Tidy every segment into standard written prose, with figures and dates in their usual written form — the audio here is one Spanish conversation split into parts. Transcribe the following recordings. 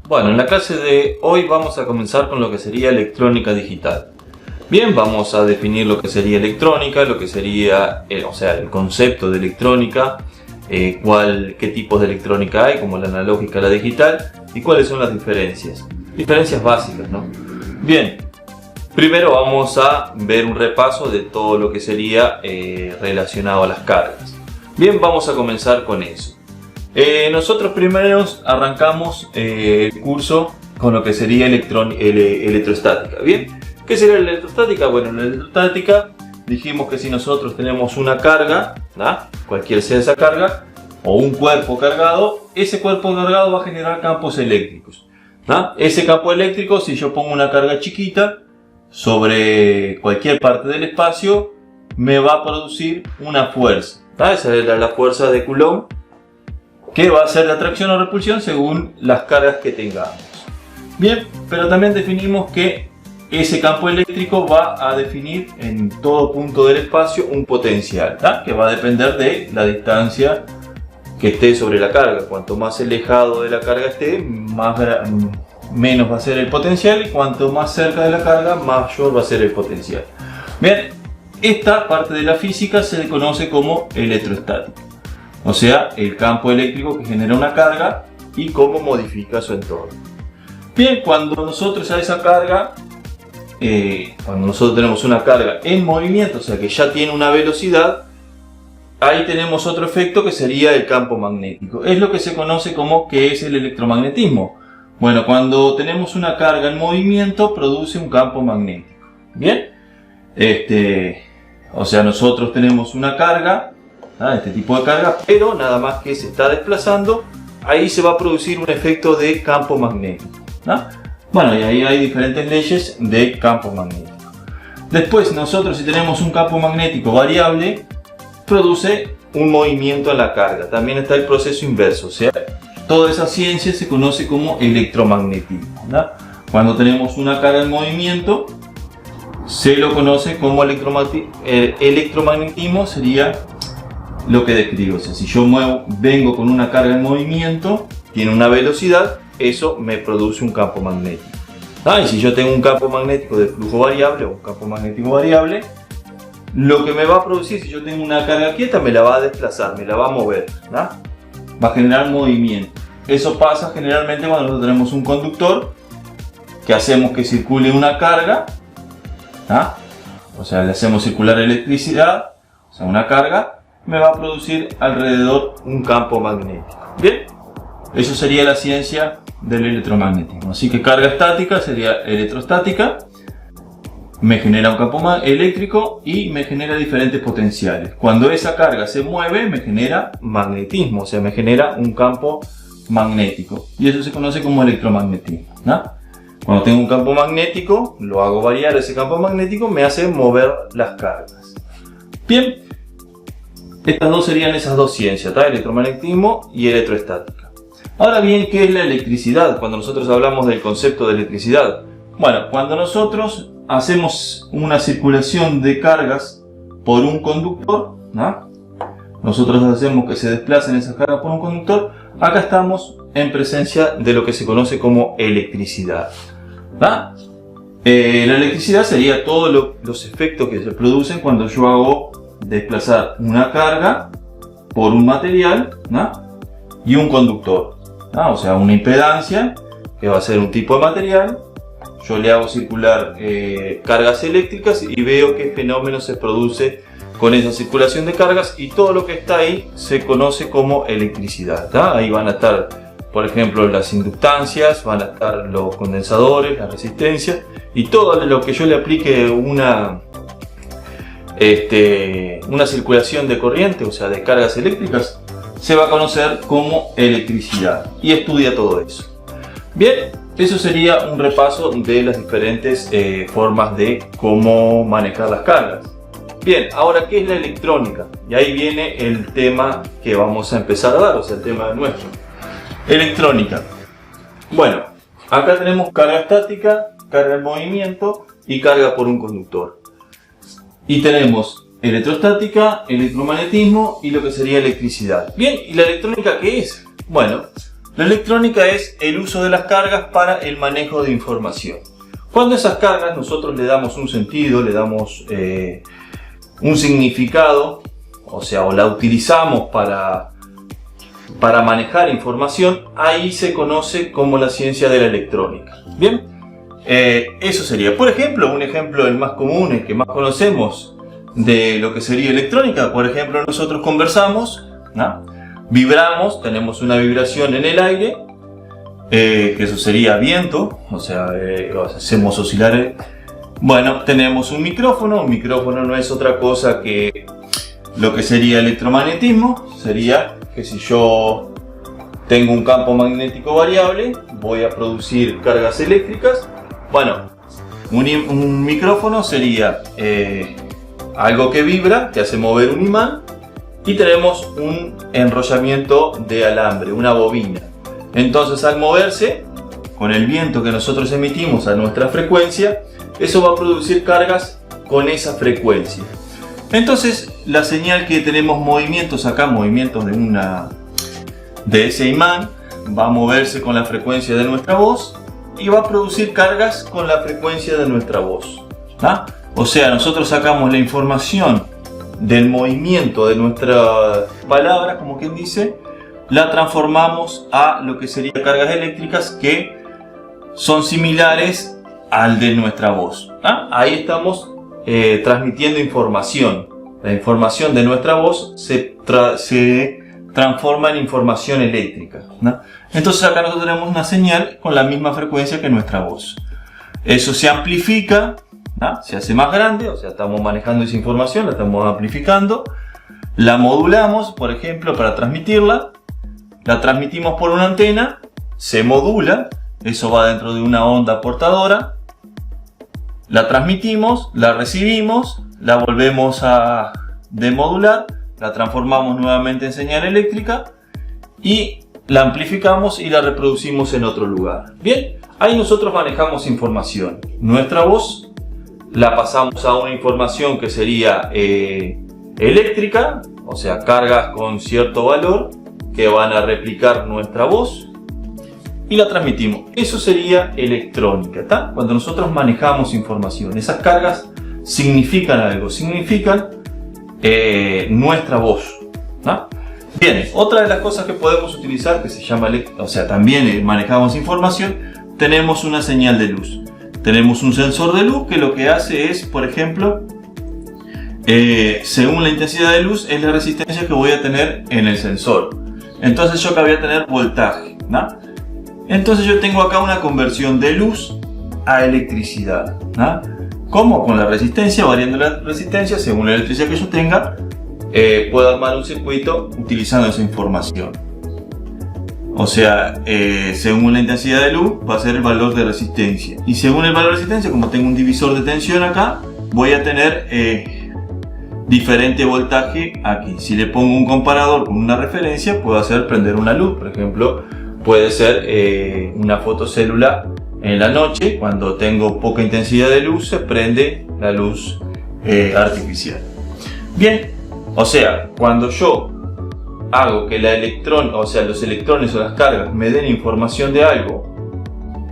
Bueno, en la clase de hoy vamos a comenzar con lo que sería electrónica digital. Bien, vamos a definir lo que sería electrónica, lo que sería el concepto de electrónica, qué tipos de electrónica hay, como la analógica, la digital, y cuáles son las diferencias. Diferencias básicas, ¿no? Bien, primero vamos a ver un repaso de todo lo que sería relacionado a las cargas. Bien, vamos a comenzar con eso. Nosotros primero arrancamos el curso con lo que sería electrostática. Bien, ¿qué sería la electrostática? Bueno, en la electrostática dijimos que si nosotros tenemos una carga, ¿no? Cualquier sea esa carga, o un cuerpo cargado, ese cuerpo cargado va a generar campos eléctricos, ¿no? Ese campo eléctrico, si yo pongo una carga chiquita sobre cualquier parte del espacio, me va a producir una fuerza, ¿no? Esa es la fuerza de Coulomb, que va a ser de atracción o repulsión según las cargas que tengamos. Bien, pero también definimos que ese campo eléctrico va a definir en todo punto del espacio un potencial, ¿tá? Que va a depender de la distancia que esté sobre la carga. Cuanto más alejado de la carga esté, menos va a ser el potencial, y cuanto más cerca de la carga, mayor va a ser el potencial. Bien, esta parte de la física se le conoce como electrostática. O sea, el campo eléctrico que genera una carga y cómo modifica su entorno. Bien, cuando nosotros a esa carga, cuando nosotros tenemos una carga en movimiento, o sea que ya tiene una velocidad, ahí tenemos otro efecto que sería el campo magnético. Es lo que se conoce como que es el electromagnetismo. Bueno, cuando tenemos una carga en movimiento, produce un campo magnético. Bien, o sea, nosotros tenemos una carga, este tipo de carga, pero nada más que se está desplazando, ahí se va a producir un efecto de campo magnético, ¿no? Bueno, y ahí hay diferentes leyes de campo magnético. Después, nosotros si tenemos un campo magnético variable, produce un movimiento en la carga. También está el proceso inverso, o sea, toda esa ciencia se conoce como electromagnetismo, ¿no? Cuando tenemos una carga en movimiento, se lo conoce como electromagnetismo, sería lo que describo. O sea, si yo vengo con una carga en movimiento, tiene una velocidad, eso me produce un campo magnético. Y si yo tengo un campo magnético de flujo variable o un campo magnético variable, lo que me va a producir, si yo tengo una carga quieta, me la va a desplazar, me la va a mover, ¿no? Va a generar movimiento. Eso pasa generalmente cuando nosotros tenemos un conductor que hacemos que circule una carga, ¿no? O sea, le hacemos circular electricidad, o sea, una carga, me va a producir alrededor un campo magnético. Bien, eso sería la ciencia del electromagnetismo. Así que carga estática sería electrostática, me genera un campo eléctrico y me genera diferentes potenciales. Cuando esa carga se mueve, me genera magnetismo, o sea, me genera un campo magnético, y eso se conoce como electromagnetismo, ¿no? Cuando tengo un campo magnético, lo hago variar, ese campo magnético me hace mover las cargas. Bien, estas dos serían esas dos ciencias, ¿tá? Electromagnetismo y electroestática. Ahora bien, ¿qué es la electricidad? Cuando nosotros hablamos del concepto de electricidad, bueno, cuando nosotros hacemos una circulación de cargas por un conductor, ¿no? Nosotros hacemos que se desplacen esas cargas por un conductor, acá estamos en presencia de lo que se conoce como electricidad, ¿no? La electricidad sería todos los efectos que se producen cuando yo hago desplazar una carga por un material, ¿no? Y un conductor, ¿no? O sea, una impedancia que va a ser un tipo de material. Yo le hago circular cargas eléctricas y veo qué fenómeno se produce con esa circulación de cargas, y todo lo que está ahí se conoce como electricidad, ¿tá? Ahí van a estar, por ejemplo, las inductancias, van a estar los condensadores, las resistencias, y todo lo que yo le aplique una circulación de corriente, o sea, de cargas eléctricas, se va a conocer como electricidad, y estudia todo eso. Bien, eso sería un repaso de las diferentes formas de cómo manejar las cargas. Bien, ahora, ¿qué es la electrónica? Y ahí viene el tema que vamos a empezar a dar, o sea, el tema nuestro. Electrónica. Bueno, acá tenemos carga estática, carga en movimiento y carga por un conductor. Y tenemos electrostática, electromagnetismo y lo que sería electricidad. Bien, ¿y la electrónica qué es? Bueno, La electrónica es el uso de las cargas para el manejo de información. Cuando esas cargas nosotros le damos un sentido, le damos un significado, o sea, o la utilizamos para manejar información, ahí se conoce como la ciencia de la electrónica. Bien, eso sería, por ejemplo, un ejemplo el más común, el que más conocemos de lo que sería electrónica. Por ejemplo, nosotros conversamos, ¿no? Vibramos, tenemos una vibración en el aire, que eso sería viento, o sea, hacemos oscilar. Bueno, tenemos un micrófono no es otra cosa que lo que sería electromagnetismo. Sería que si yo tengo un campo magnético variable, voy a producir cargas eléctricas. Bueno, un micrófono sería algo que vibra, que hace mover un imán, y tenemos un enrollamiento de alambre, una bobina. Entonces, al moverse, con el viento que nosotros emitimos a nuestra frecuencia, eso va a producir cargas con esa frecuencia. Entonces, la señal que tenemos movimientos acá, movimientos de ese imán, va a moverse con la frecuencia de nuestra voz y va a producir cargas con la frecuencia de nuestra voz. ¿Ah? O sea, nosotros sacamos la información del movimiento de nuestra palabra, como quien dice, la transformamos a lo que serían cargas eléctricas que son similares al de nuestra voz. ¿Ah? Ahí estamos transmitiendo información. La información de nuestra voz se transforma en información eléctrica, ¿no? Entonces acá nosotros tenemos una señal con la misma frecuencia que nuestra voz. Eso se amplifica, ¿no? Se hace más grande, o sea, estamos manejando esa información, la estamos amplificando, la modulamos, por ejemplo, para transmitirla, la transmitimos por una antena, se modula, eso va dentro de una onda portadora, la transmitimos, la recibimos, la volvemos a demodular, la transformamos nuevamente en señal eléctrica y la amplificamos y la reproducimos en otro lugar. Bien, ahí nosotros manejamos información. Nuestra voz la pasamos a una información que sería eléctrica, o sea, cargas con cierto valor que van a replicar nuestra voz, y la transmitimos. Eso sería electrónica, ¿tá? Cuando nosotros manejamos información, esas cargas significan algo, significan nuestra voz, ¿no? Bien, otra de las cosas que podemos utilizar, que se llama, o sea, también manejamos información, tenemos una señal de luz. Tenemos un sensor de luz que lo que hace es, por ejemplo, según la intensidad de luz, es la resistencia que voy a tener en el sensor. Entonces yo acá voy a tener voltaje, ¿no? Entonces yo tengo acá una conversión de luz a electricidad, ¿no? ¿Cómo? Con la resistencia, variando la resistencia según la electricidad que yo tenga, puedo armar un circuito utilizando esa información. O sea, según la intensidad de luz va a ser el valor de resistencia. Y según el valor de resistencia, como tengo un divisor de tensión acá, voy a tener diferente voltaje aquí. Si le pongo un comparador con una referencia, puedo hacer prender una luz. Por ejemplo, puede ser una fotocélula. En la noche, cuando tengo poca intensidad de luz, se prende la luz artificial. Bien, o sea, cuando yo hago que los electrones o las cargas me den información de algo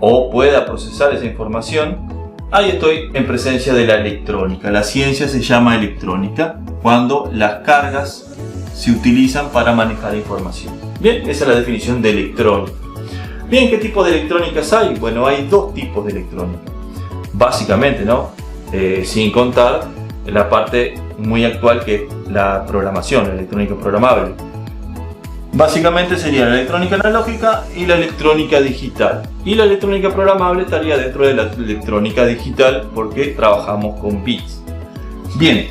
o pueda procesar esa información, ahí estoy en presencia de la electrónica. La ciencia se llama electrónica cuando las cargas se utilizan para manejar información. Bien, esa es la definición de electrónica. Bien, ¿qué tipo de electrónicas hay? Bueno, hay dos tipos de electrónica. Básicamente, ¿no? Sin contar la parte muy actual que es la programación, la electrónica programable. Básicamente sería la electrónica analógica y la electrónica digital. Y la electrónica programable estaría dentro de la electrónica digital porque trabajamos con bits. Bien,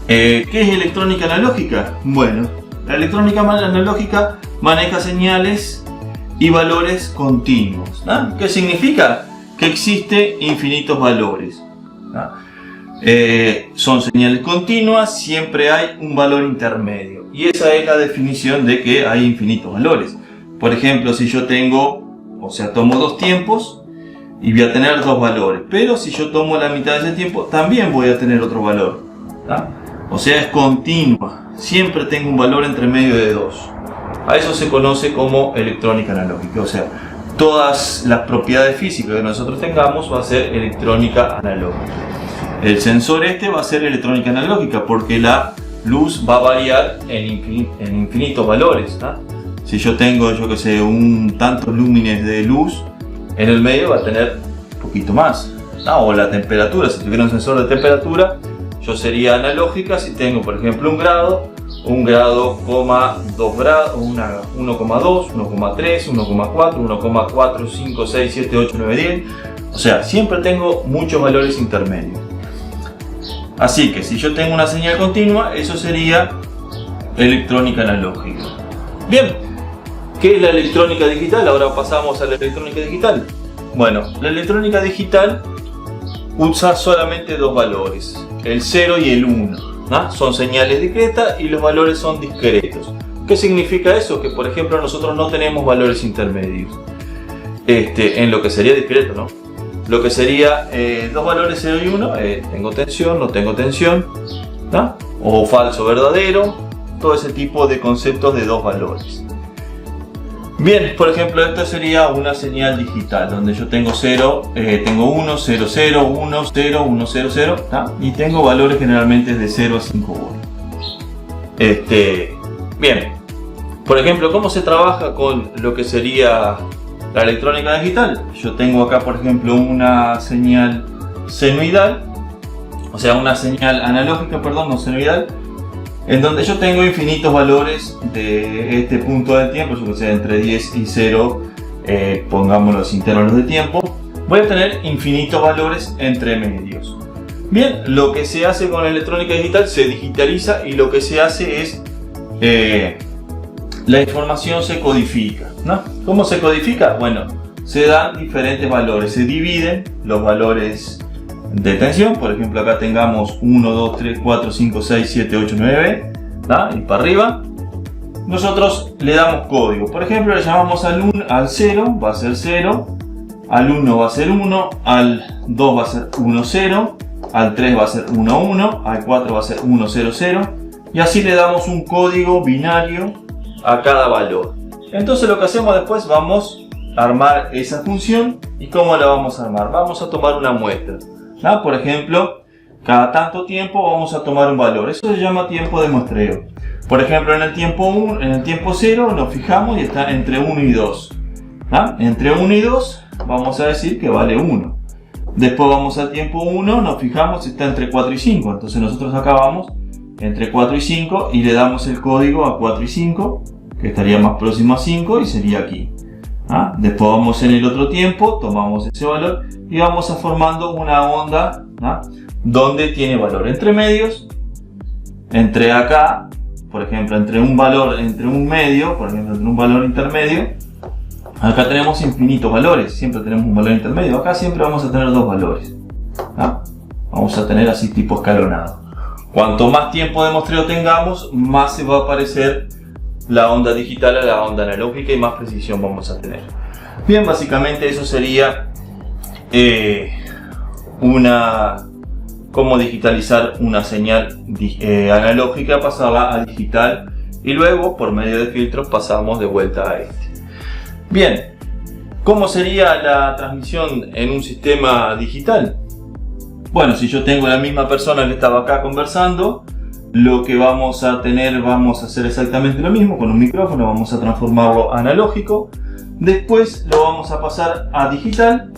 ¿qué es electrónica analógica? Bueno, la electrónica analógica maneja señales y valores continuos, ¿no? ¿Qué significa? Que existe infinitos valores, ¿no? Son señales continuas, siempre hay un valor intermedio. Y esa es la definición de que hay infinitos valores. Por ejemplo, si yo tomo dos tiempos y voy a tener dos valores. Pero si yo tomo la mitad de ese tiempo, también voy a tener otro valor, ¿no? O sea, es continua. Siempre tengo un valor entre medio de dos. A eso se conoce como electrónica analógica, o sea, todas las propiedades físicas que nosotros tengamos va a ser electrónica analógica. El sensor va a ser electrónica analógica porque la luz va a variar en infinitos valores, ¿no? Si yo tengo, yo que sé, tantos lúmenes de luz, en el medio va a tener un poquito más, ¿no? O la temperatura, si tuviera un sensor de temperatura, yo sería analógica si tengo, por ejemplo, un grado, 2 grados, 1,2, 1,3, 1,4, 1,4, 5, 6, 7, 8, 9, 10. O sea, siempre tengo muchos valores intermedios. Así que si yo tengo una señal continua, eso sería electrónica analógica. Bien, ¿qué es la electrónica digital? Ahora pasamos a la electrónica digital. Bueno, la electrónica digital usa solamente dos valores, el 0 y el 1. ¿No? Son señales discretas y los valores son discretos. ¿Qué significa eso? Que por ejemplo nosotros no tenemos valores intermedios en lo que sería discreto, ¿no? Lo que sería dos valores 0 y 1, tengo tensión, no tengo tensión, ¿no? O falso, verdadero, todo ese tipo de conceptos de dos valores. Bien, por ejemplo, esto sería una señal digital donde yo tengo 0, tengo 1, 0, 0, 1, 0, 1, 0, 0, ¿tá? Y tengo valores generalmente de 0 a 5 volts. Bien, por ejemplo, ¿cómo se trabaja con lo que sería la electrónica digital? Yo tengo acá, por ejemplo, una señal senoidal, o sea, una señal analógica, perdón, no senoidal, en donde yo tengo infinitos valores de este punto del tiempo, yo que sé, entre 10 y 0, pongamos los intervalos de tiempo, voy a tener infinitos valores entre medios. Bien, lo que se hace con la electrónica digital se digitaliza y lo que se hace es la información se codifica, ¿no? ¿Cómo se codifica? Bueno, se dan diferentes valores, se dividen los valores de tensión, por ejemplo acá tengamos 1, 2, 3, 4, 5, 6, 7, 8, 9, ¿no? Y para arriba nosotros le damos código, por ejemplo le llamamos al 0, va a ser 0, al 1 va a ser 1, al 2 va a ser 1, 0, al 3 va a ser 1, 1, al 4 va a ser 1, 0, 0 y así le damos un código binario a cada valor. Entonces lo que hacemos después, vamos a armar esa función. ¿Y cómo la vamos a armar? Vamos a tomar una muestra, ¿no? Por ejemplo, cada tanto tiempo vamos a tomar un valor, eso se llama tiempo de muestreo. Por ejemplo, en el tiempo 0 nos fijamos y está entre 1 y 2, ¿no? Entre 1 y 2 vamos a decir que vale 1. Después vamos al tiempo 1, nos fijamos y está entre 4 y 5, entonces nosotros acá vamos entre 4 y 5 y le damos el código a 4 y 5, que estaría más próximo a 5 y sería aquí. ¿Ah? Después vamos en el otro tiempo, tomamos ese valor y vamos a formando una onda, ¿ah? Donde tiene valor entre medios, entre acá, por ejemplo, entre un valor, entre un medio, por ejemplo, entre un valor intermedio. Acá tenemos infinitos valores, siempre tenemos un valor intermedio, acá siempre vamos a tener dos valores. ¿Ah? Vamos a tener así tipo escalonado. Cuanto más tiempo de muestreo tengamos, más se va a parecer la onda digital a la onda analógica y más precisión vamos a tener. Bien, básicamente eso sería cómo digitalizar una señal analógica, pasarla a digital y luego por medio de filtros pasamos de vuelta a este. Bien, ¿cómo sería la transmisión en un sistema digital? Bueno, si yo tengo la misma persona que estaba acá conversando, lo que vamos a hacer exactamente lo mismo con un micrófono, vamos a transformarlo a analógico, después lo vamos a pasar a digital,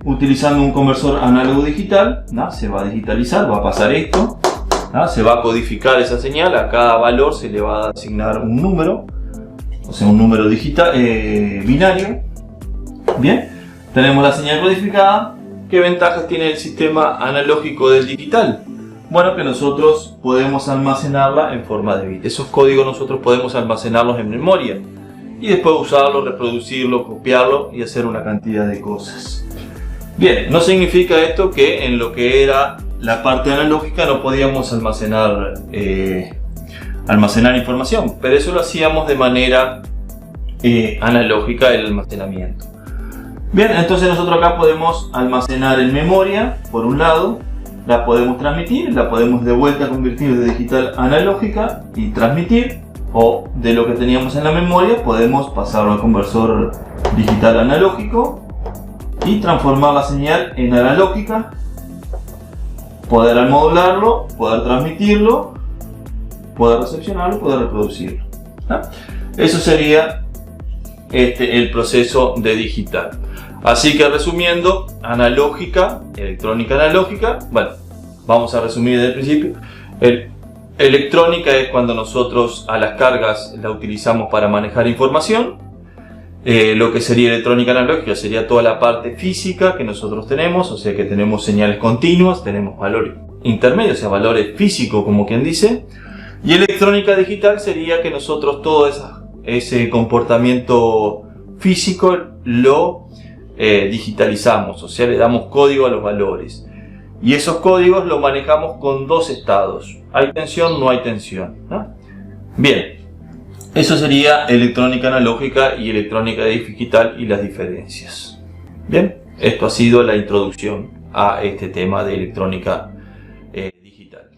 utilizando un conversor análogo digital, ¿no? Se va a digitalizar, va a pasar esto, ¿no? Se va a codificar esa señal, a cada valor se le va a asignar un número, o sea un número digital, binario. Bien, tenemos la señal codificada. ¿Qué ventajas tiene el sistema analógico del digital? Bueno, que nosotros podemos almacenarla en forma de bit. Esos códigos nosotros podemos almacenarlos en memoria y después usarlo, reproducirlo, copiarlo y hacer una cantidad de cosas. Bien, no significa esto que en lo que era la parte analógica no podíamos almacenar información, pero eso lo hacíamos de manera analógica, el almacenamiento. Bien, entonces nosotros acá podemos almacenar en memoria, por un lado, la podemos transmitir, la podemos de vuelta convertir de digital a analógica y transmitir, o de lo que teníamos en la memoria podemos pasarlo al conversor digital analógico y transformar la señal en analógica, poder modularlo, poder transmitirlo, poder recepcionarlo, poder reproducirlo. Eso sería el proceso de digital. Así que resumiendo, analógica, electrónica analógica, bueno, vamos a resumir desde el principio. Electrónica es cuando nosotros a las cargas la utilizamos para manejar información. Lo que sería electrónica analógica sería toda la parte física que nosotros tenemos, o sea que tenemos señales continuas, tenemos valores intermedios, o sea valores físicos como quien dice. Y electrónica digital sería que nosotros todo ese comportamiento físico lo digitalizamos, o sea le damos código a los valores. Y esos códigos los manejamos con dos estados. Hay tensión, no hay tensión, ¿no? Bien, eso sería electrónica analógica y electrónica digital y las diferencias. Bien, esto ha sido la introducción a este tema de electrónica digital.